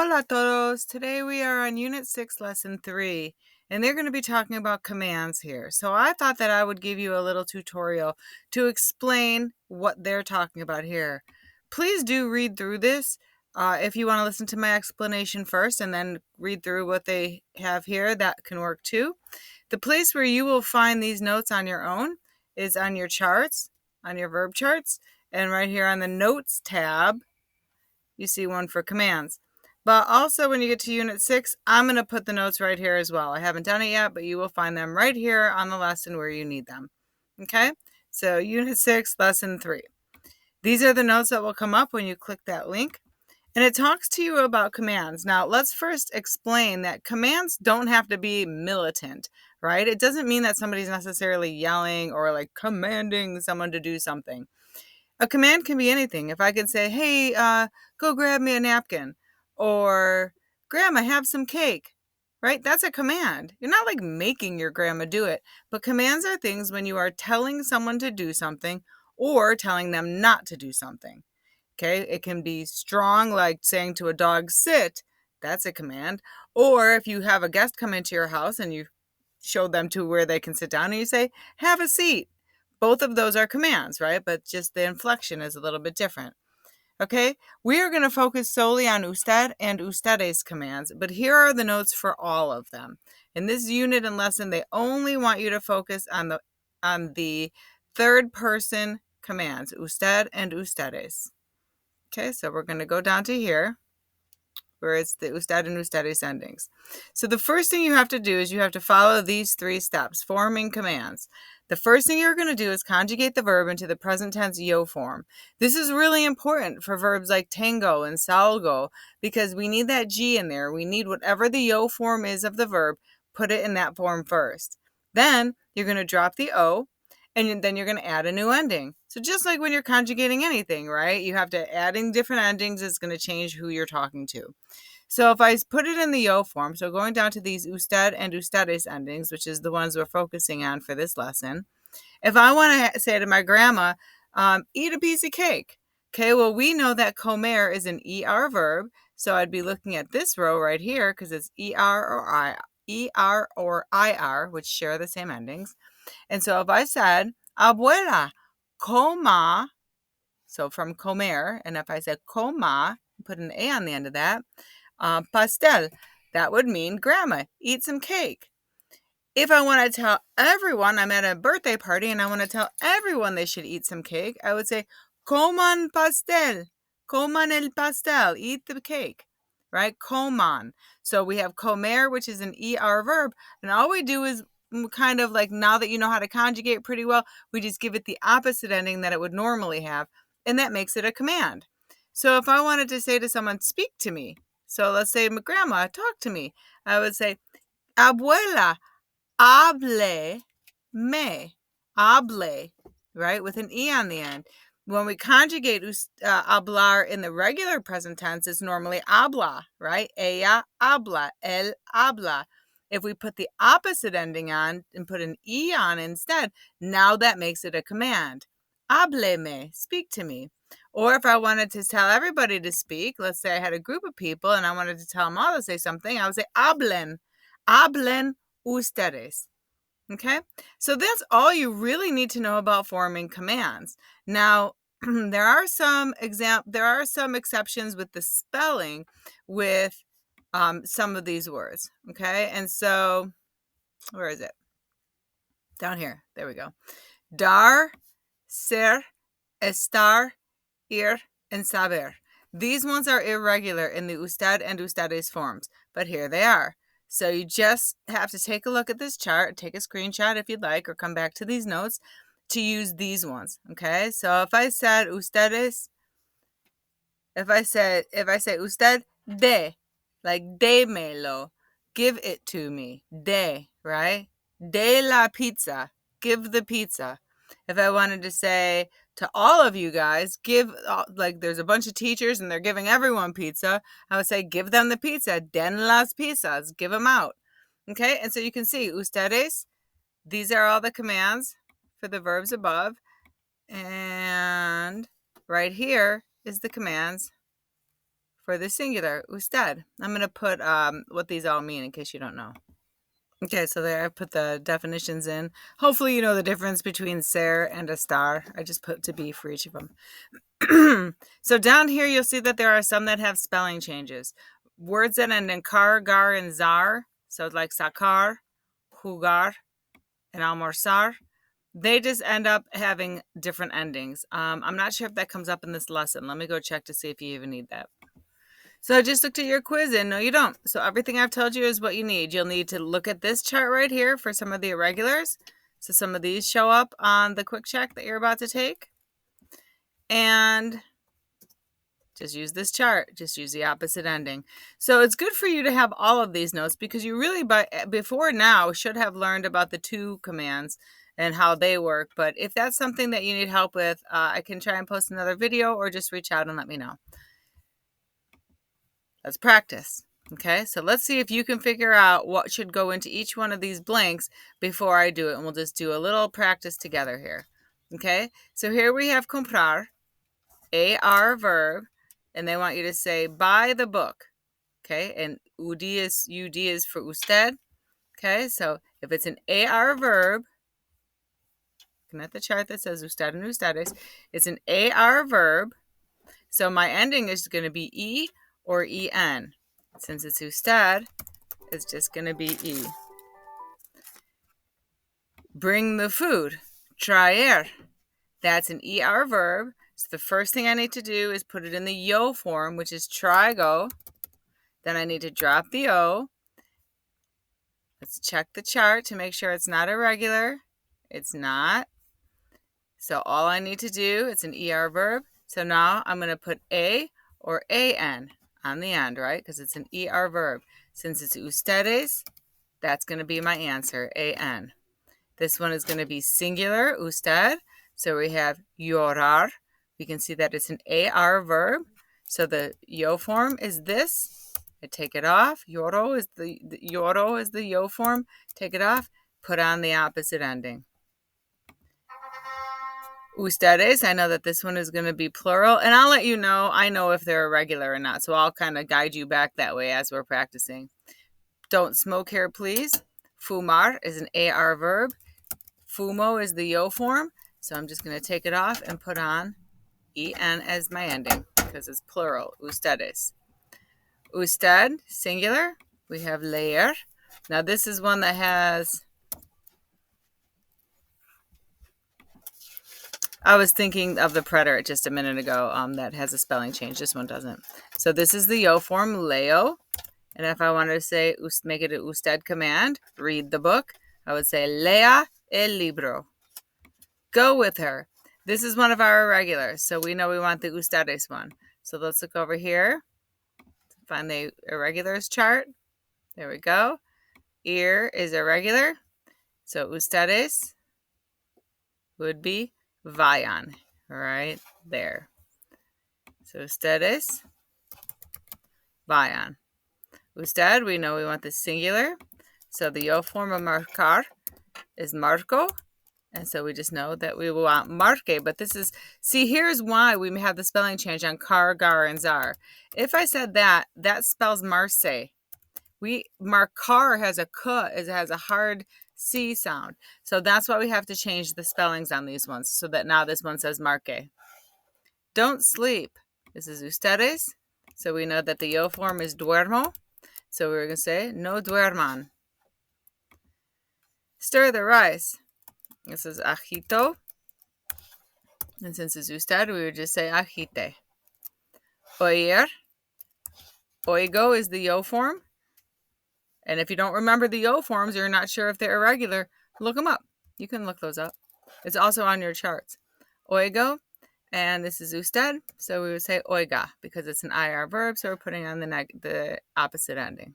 Hola a todos. Today we are on Unit 6, Lesson 3, and they're going to be talking about commands here. So I thought that I would give you a little tutorial to explain what they're talking about here. Please do read through this. If you want to listen to my explanation first and then read through what they have here, that can work too. The place where you will find these notes on your own is on your charts, on your verb charts, and right here on the Notes tab, you see one for commands. But also when you get to Unit 6, I'm going to put the notes right here as well. I haven't done it yet, but you will find them right here on the lesson where you need them. Okay? So Unit 6, Lesson 3. These are the notes that will come up when you click that link. And it talks to you about commands. Now, let's first explain that commands don't have to be militant, right? It doesn't mean that somebody's necessarily yelling or like commanding someone to do something. A command can be anything. If I can say, hey, go grab me a napkin, or grandma, have some cake, right? That's a command. You're not like making your grandma do it, but commands are things when you are telling someone to do something or telling them not to do something. Okay, it can be strong, like saying to a dog, sit. That's a command. Or if you have a guest come into your house and you show them to where they can sit down and you say, have a seat. Both of those are commands, right? But just the inflection is a little bit different. Okay, we are going to focus solely on usted and ustedes commands, but here are the notes for all of them. In this unit and lesson, they only want you to focus on the third person commands, usted and ustedes. Okay, so we're going to go down to here, where it's the usted and ustedes endings. So the first thing you have to do is you have to follow these 3 steps, forming commands. The first thing you're going to do is conjugate the verb into the present tense yo form. This is really important for verbs like tengo and salgo because we need that G in there. We need whatever the yo form is of the verb, put it in that form first. Then you're going to drop the O, and then you're going to add a new ending. So just like when you're conjugating anything, right? You have to adding different endings is going to change who you're talking to. So if I put it in the yo form, so going down to these usted and ustedes endings, which is the ones we're focusing on for this lesson, if I want to say to my grandma, eat a piece of cake. Okay, well, we know that comer is an ER verb, so I'd be looking at this row right here because it's ER or IR, which share the same endings. And so if I said, abuela, coma, so from comer, and if I said coma, put an A on the end of that, pastel, that would mean grandma, eat some cake. If I want to tell everyone, I'm at a birthday party and I want to tell everyone they should eat some cake, I would say, coman pastel, coman el pastel, eat the cake, right? Coman. So we have comer, which is an ER verb, and all we do is kind of like, now that you know how to conjugate pretty well, we just give it the opposite ending that it would normally have, and that makes it a command. So if I wanted to say to someone, speak to me, so let's say, grandma, talk to me, I would say, abuela, hable me, hable, right, with an E on the end. When we conjugate hablar in the regular present tense, it's normally habla, right? Ella habla, él habla. If we put the opposite ending on and put an E on instead, now that makes it a command. Hábleme, speak to me. Or if I wanted to tell everybody to speak, let's say I had a group of people and I wanted to tell them all to say something, I would say hablen ustedes. Okay, so that's all you really need to know about forming commands. Now, there are some exceptions with the spelling with some of these words. Okay, and so where is it? Down here. There we go. Dar, ser, estar, ir, and saber. These ones are irregular in the usted and ustedes forms, but here they are. So you just have to take a look at this chart, take a screenshot if you'd like, or come back to these notes to use these ones. Okay, so if I said ustedes, if I say usted de, like démelo, give it to me, de, right? De la pizza, give the pizza. If I wanted to say to all of you guys, give, like there's a bunch of teachers and they're giving everyone pizza, I would say give them the pizza, den las pizzas, give them out. Okay, and so you can see ustedes, these are all the commands for the verbs above, and right here is the commands for the singular, usted. I'm going to put what these all mean in case you don't know. Okay, so there I put the definitions in. Hopefully you know the difference between ser and estar. I just put to be for each of them. So down here you'll see that there are some that have spelling changes. Words that end in car, gar, and zar, so like sacar, jugar, and almorzar, they just end up having different endings. I'm not sure if that comes up in this lesson. Let me go check to see if you even need that. So I just looked at your quiz and no, you don't. So everything I've told you is what you need. You'll need to look at this chart right here for some of the irregulars. So some of these show up on the quick check that you're about to take. And just use this chart. Just use the opposite ending. So it's good for you to have all of these notes because you really, before now, should have learned about the two commands and how they work. But if that's something that you need help with, I can try and post another video or just reach out and let me know. Let's practice. Okay, so let's see if you can figure out what should go into each one of these blanks before I do it. And we'll just do a little practice together here. Okay, so here we have comprar, AR verb, and they want you to say buy the book. Okay, and UD is for usted. Okay, so if it's an AR verb, looking at the chart that says usted and ustedes, it's an AR verb. So my ending is going to be E or EN. Since it's usted, it's just going to be E. Bring the food, traer. That's an ER verb. So the first thing I need to do is put it in the yo form, which is traigo. Then I need to drop the O. Let's check the chart to make sure it's not irregular. It's not. So all I need to do, it's an ER verb. So now I'm going to put A or AN on the end, right? Because it's an ER verb. Since it's ustedes, that's going to be my answer, AN. This one is going to be singular, usted. So we have llorar. We can see that it's an AR verb. So the yo form is this. I take it off. Lloro is the yo form. Take it off. Put on the opposite ending. Ustedes, I know that this one is going to be plural, and I'll let you know. I know if they're irregular or not, so I'll kind of guide you back that way as we're practicing. Don't smoke here, please. Fumar is an AR verb. Fumo is the yo form, so I'm just going to take it off and put on EN as my ending because it's plural, ustedes. Usted, singular, we have leer. Now this is one that has... I was thinking of the preterite just a minute ago that has a spelling change. This one doesn't. So this is the yo form, leo. And if I wanted to say, make it an usted command, read the book, I would say, lea el libro. Go with her. This is one of our irregulars. So we know we want the ustedes one. So let's look over here. Find the irregulars chart. There we go. Ear is irregular. So ustedes would be vayan, right there. So ustedes, vayan. Usted, we know we want the singular. So the yo form of marcar is marco. And so we just know that we will want marque. But this is, see, here's why we have the spelling change on car, gar, and zar. If I said that, that spells marse. Marcar has a k, it has a hard C sound. So that's why we have to change the spellings on these ones so that now this one says marque. Don't sleep. This is ustedes. So we know that the yo form is duermo. So we're going to say no duerman. Stir the rice. This is agito. And since it's usted, we would just say agite. Oír. Oigo is the yo form. And if you don't remember the yo forms, or you're not sure if they're irregular, look them up. You can look those up. It's also on your charts. Oigo, and this is usted, so we would say oiga because it's an IR verb, so we're putting on the opposite ending.